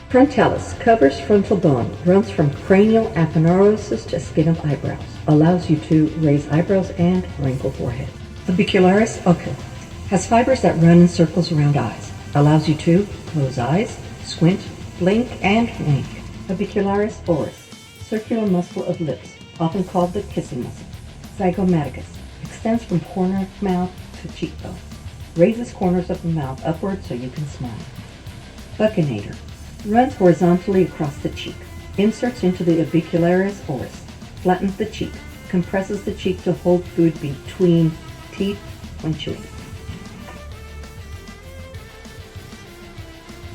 Frontalis covers frontal bone, runs from cranial aponeurosis to skin of eyebrows, allows you to raise eyebrows and wrinkle forehead. Orbicularis oculi has fibers that run in circles around eyes, allows you to close eyes, squint, blink, and wink. Orbicularis oris, circular muscle of lips, often called the kissing muscle. Zygomaticus, extends from corner of mouth to cheekbone, raises corners of the mouth upward so you can smile. Buccinator, runs horizontally across the cheek, inserts into the orbicularis oris, flattens the cheek, compresses the cheek to hold food between teeth when chewing.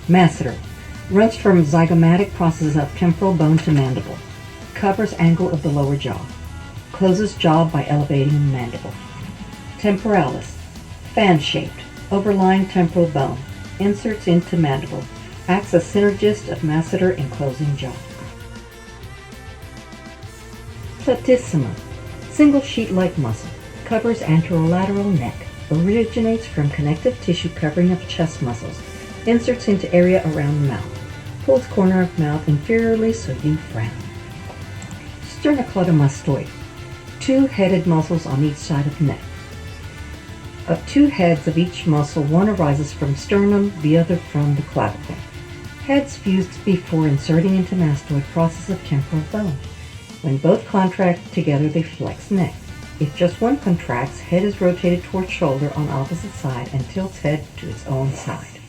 Masseter, runs from zygomatic process of temporal bone to mandible, covers angle of the lower jaw, closes jaw by elevating the mandible. Temporalis, fan-shaped, overlying temporal bone, inserts into mandible, acts as synergist of masseter in closing jaw. Platysma, single sheet-like muscle, covers anterolateral neck, originates from connective tissue covering of chest muscles, inserts into area around the mouth, pulls corner of mouth inferiorly so you frown. Sternocleidomastoid, two headed muscles on each side of neck. Of two heads of each muscle, one arises from sternum, the other from the clavicle. Heads fused before inserting into mastoid process of temporal bone. When both contract together, they flex neck. If just one contracts, head is rotated towards shoulder on opposite side and tilts head to its own side.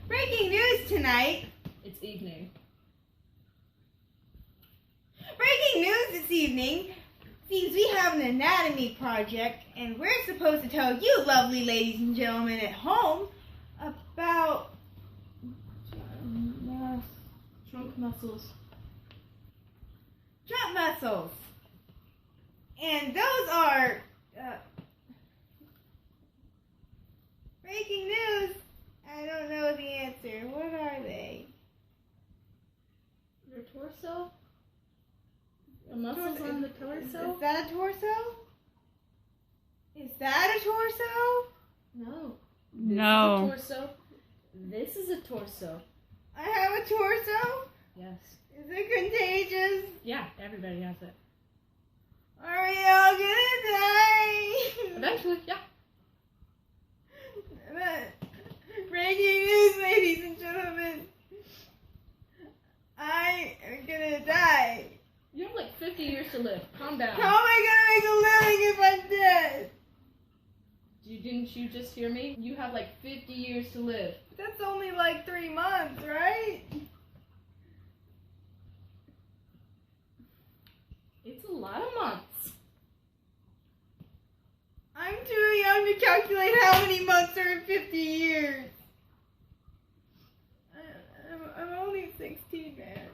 Breaking news tonight. It's evening. Breaking news this evening. Seems we have an anatomy project, and we're supposed to tell you, lovely ladies and gentlemen at home, about Trunk muscles. trunk muscles. And those are breaking news. I don't know the answer. What are they? Your torso? The muscles on the torso? Is that a torso? Is that a torso? No. No. This is a torso. This is a torso. I have a torso? Yes. Is it contagious? Yeah, everybody has it. Are we all gonna die? Eventually, yeah. Breaking news, ladies and gentlemen. I am gonna die. You have like 50 years to live. Calm down. How am I gonna make a living if I'm dead? Didn't you just hear me? You have like 50 years to live. That's only like 3 months, right? It's a lot of months. I'm too young to calculate how many months are in 50 years. I'm only 16, man.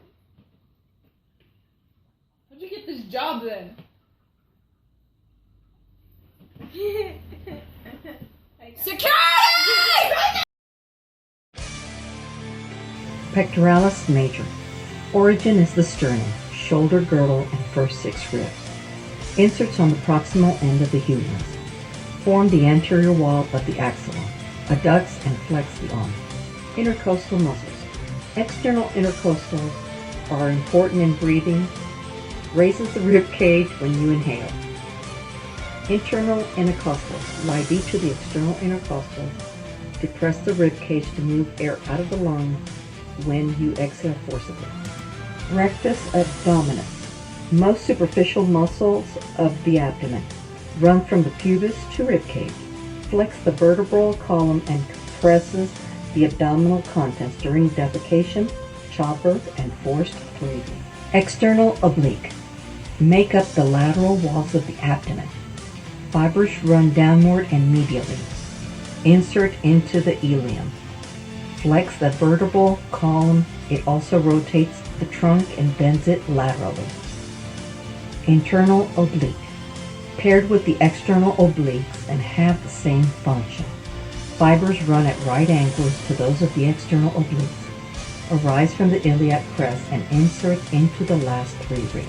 How'd you get this job then? Security! Pectoralis major. Origin is the sternum, shoulder girdle, and first 6 ribs. Inserts on the proximal end of the humerus. Form the anterior wall of the axilla. Adducts and flex the arm. Intercostal muscles. External intercostals are important in breathing. Raises the rib cage when you inhale. Internal intercostals lie deep to the external intercostal. Depress the rib cage to move air out of the lung when you exhale forcibly. Rectus abdominis. Most superficial muscles of the abdomen. Run from the pubis to rib cage. Flex the vertebral column and compresses the abdominal contents during defecation, childbirth, and forced breathing. External oblique. Make up the lateral walls of the abdomen. Fibers run downward and medially. Insert into the ileum. Flex the vertebral column. It also rotates the trunk and bends it laterally. Internal oblique. Paired with the external obliques and have the same function. Fibers run at right angles to those of the external obliques. Arise from the iliac crest and insert into the last 3 ribs.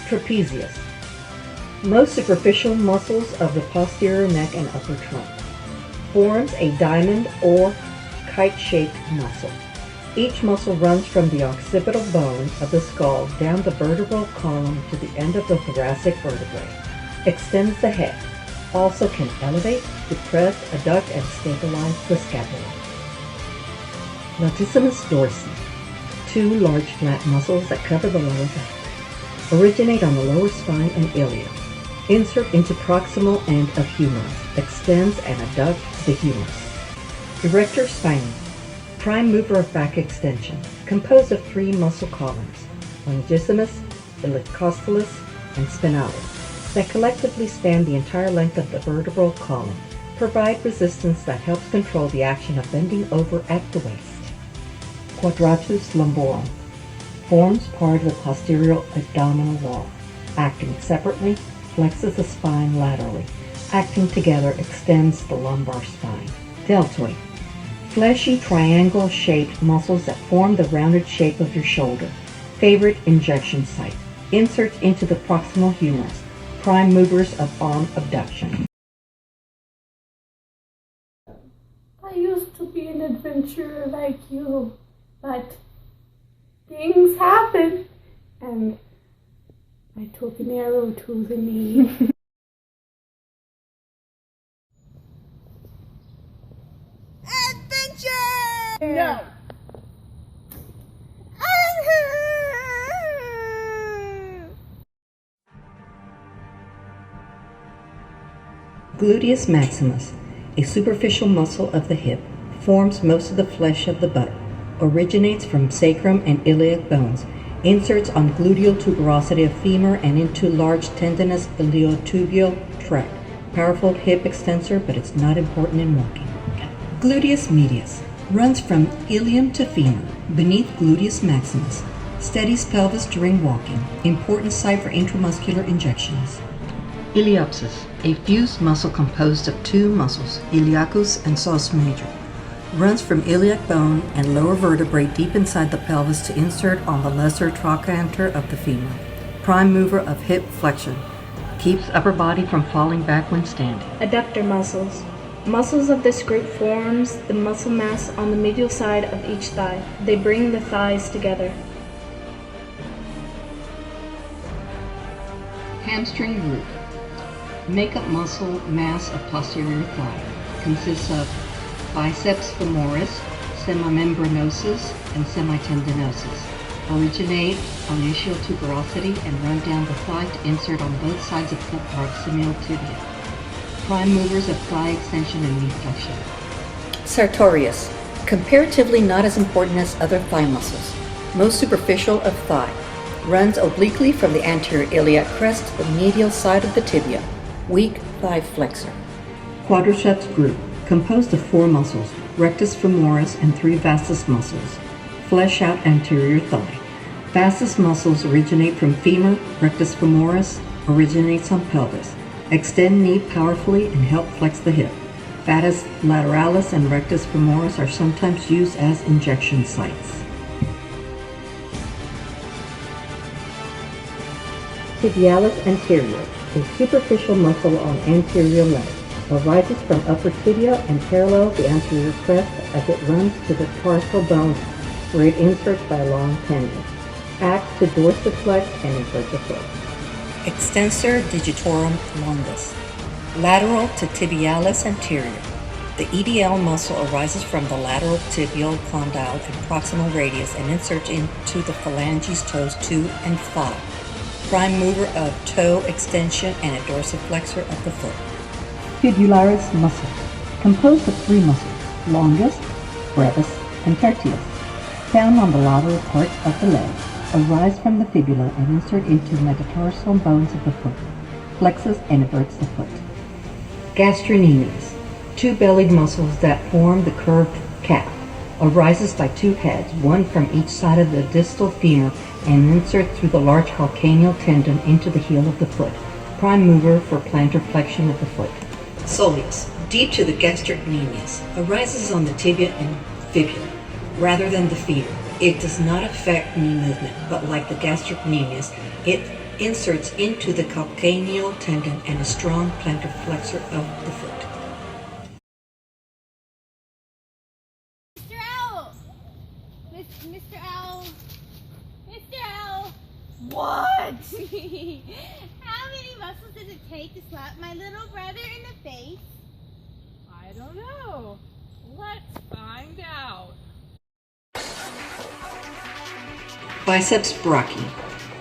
Trapezius. Most superficial muscles of the posterior neck and upper trunk. Forms a diamond or kite-shaped muscle. Each muscle runs from the occipital bone of the skull down the vertebral column to the end of the thoracic vertebrae. Extends the head. Also can elevate, depress, adduct, and stabilize the scapula. Latissimus dorsi. Two large flat muscles that cover the lower back. Originate on the lower spine and ilia. Insert into proximal end of humerus. Extends and adducts the humerus. Erector spinae. Prime mover of back extension. Composed of three muscle columns. Longissimus, ilicostalis, and spinalis, that collectively span the entire length of the vertebral column. Provide resistance that helps control the action of bending over at the waist. Quadratus lumborum. Forms part of the posterior abdominal wall. Acting separately, flexes the spine laterally. Acting together, extends the lumbar spine. Deltoid. Fleshy triangle-shaped muscles that form the rounded shape of your shoulder. Favorite injection site. Inserts into the proximal humerus. Prime movers of arm abduction. I used to be an adventurer like you, but things happen, and I took an arrow to the knee. Adventure! No. Gluteus maximus, a superficial muscle of the hip, forms most of the flesh of the butt, originates from sacrum and iliac bones, inserts on gluteal tuberosity of femur and into large tendinous iliotibial tract. Powerful hip extensor, but it's not important in walking. Gluteus medius, runs from ilium to femur, beneath gluteus maximus, steadies pelvis during walking, important site for intramuscular injections. Iliopsis, a fused muscle composed of two muscles, iliacus and sos major. Runs from iliac bone and lower vertebrae deep inside the pelvis to insert on the lesser trochanter of the femur. Prime mover of hip flexion. Keeps upper body from falling back when standing. Adductor muscles. Muscles of this group forms the muscle mass on the medial side of each thigh. They bring the thighs together. Hamstring group. Makeup muscle mass of posterior thigh. Consists of biceps femoris, semimembranosus, and semitendinosus. Originate on ischial tuberosity and run down the thigh to insert on both sides of the proximal tibia. Prime movers of thigh extension and knee flexion. Sartorius. Comparatively not as important as other thigh muscles. Most superficial of thigh. Runs obliquely from the anterior iliac crest to the medial side of the tibia. Weak thigh flexor. Quadriceps group. Composed of four muscles, rectus femoris and three vastus muscles. Flesh out anterior thigh. Vastus muscles originate from femur, rectus femoris originates on pelvis. Extend knee powerfully and help flex the hip. Vastus lateralis and rectus femoris are sometimes used as injection sites. Tibialis anterior, a superficial muscle on anterior leg. Arises from upper tibia and parallels the anterior crest as it runs to the tarsal bone where it inserts by a long tendon. Acts to dorsiflex and invert the foot. Extensor digitorum longus. Lateral to tibialis anterior. The EDL muscle arises from the lateral tibial condyle and proximal radius and inserts into the phalanges toes 2 and 5. Prime mover of toe extension and a dorsiflexor of the foot. Fibularis muscle, composed of three muscles, longus, brevis, and tertius, found on the lateral part of the leg, arise from the fibula and insert into metatarsal bones of the foot, flexes and everts the foot. Gastrocnemius, two bellied muscles that form the curved calf, arises by two heads, one from each side of the distal femur, and inserts through the large calcaneal tendon into the heel of the foot, prime mover for plantar flexion of the foot. Soleus, deep to the gastrocnemius, arises on the tibia and fibula, rather than the femur. It does not affect knee movement, but like the gastrocnemius, it inserts into the calcaneal tendon and a strong plantar flexor of the foot. Mr. Owl! Mr. Owl! Mr. Owl! What? How many muscles does it take to slap my little brother in the face? I don't know. Let's find out. Biceps brachii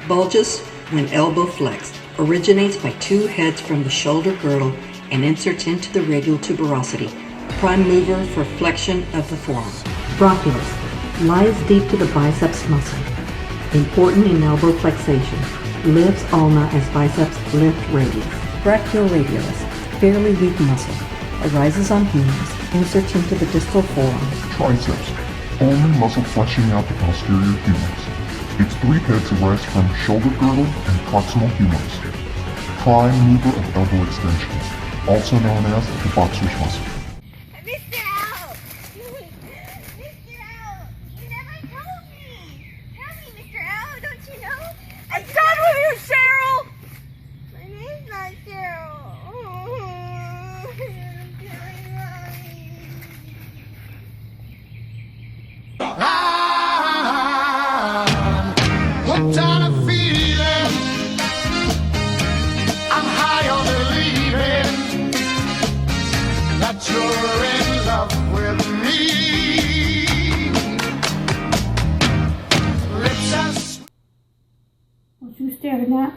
bulges when elbow flexed, originates by two heads from the shoulder girdle and inserts into the radial tuberosity, prime mover for flexion of the forearm. Brachialis lies deep to the biceps muscle, important in elbow flexation, lifts ulna as biceps lift radius. Brachioradialis, fairly weak muscle, arises on humerus, inserts into the distal forearm. Triceps, only muscle fleshing out the posterior humerus. Its three heads arise from shoulder girdle and proximal humerus. Prime mover of elbow extension, also known as the boxer's muscle. Mr. Owl! Mr. Owl! You never told me! Tell me, Mr. Owl, don't you know? I'm done with you, Cheryl! My name's not Cheryl. Hooked on a feeling, I'm high on believing that you're in love with me. Lips as What you staring at?